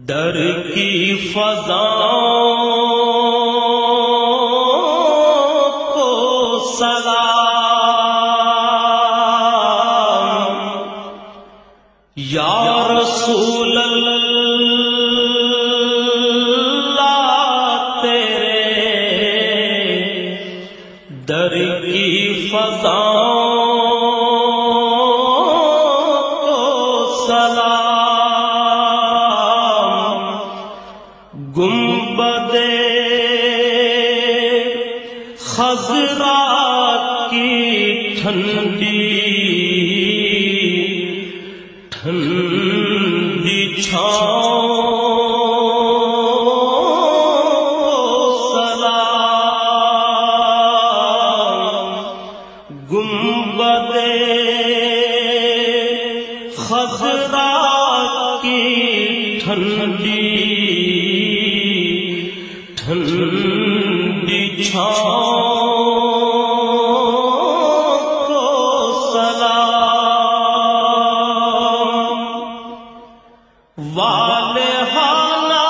در کی فضاؤں کو سلام، یا رسول اللہ تیرے در کی فضاؤں کو سلام، گنبد خضرا کی ٹھنڈی ٹھنڈی چھاؤں سلام، گنبد خضرا کی ٹھنڈی ٹھنڈی چھاؤں کو سلام، والہانہ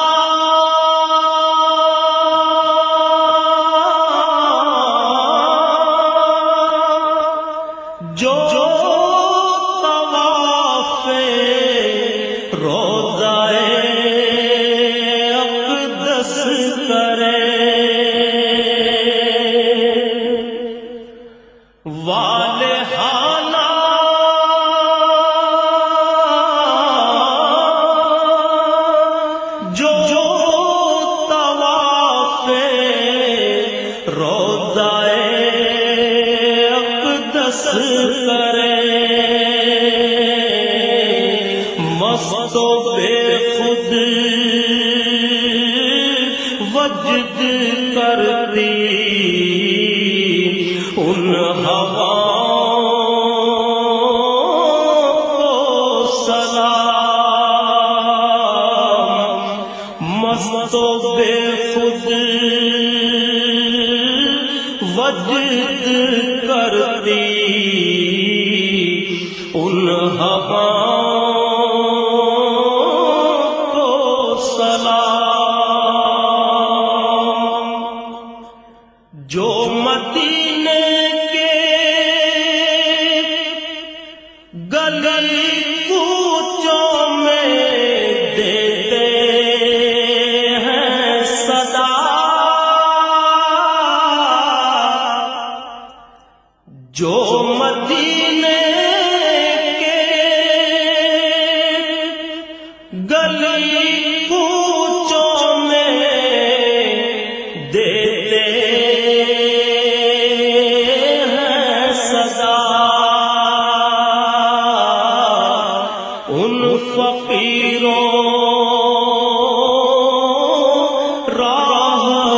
جو طواف روضہ اقدس کرے، والہانہ جو طواف روضہ اقدس کرے، مست و بے خود وجد کرتی ان ہواؤں کو سلام، مست و بے خود وجد کرتی ان ہواؤں کو سلام، جو مدینے کے گلی کوچوں میں دیتے ہیں صدا، جو مدینے کے گلی کوچوں میں دیتے ہیں صدا، ان فقیروں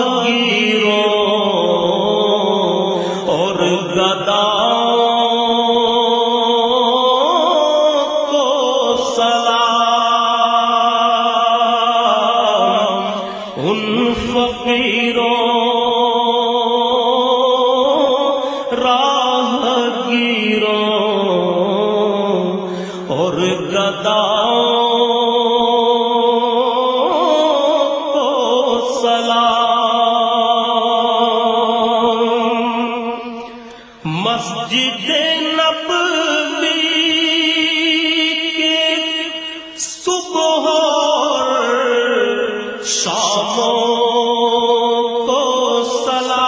راہگیروں اور گداؤں کو سلام، ان فقیروں راہگیروں اور گداؤں کو سلام، مسجد نبوی کے صبح اور شاموں کو سلام،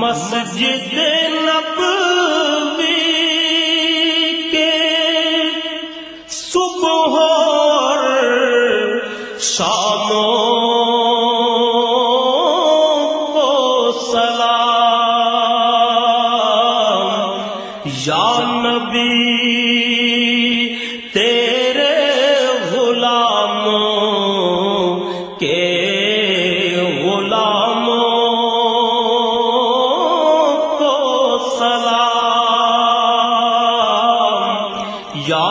مسجد نبوی کے صبح اور شاموں کو سلام، یا نبی تیرے غلاموں کے غلاموں کو سلام، یا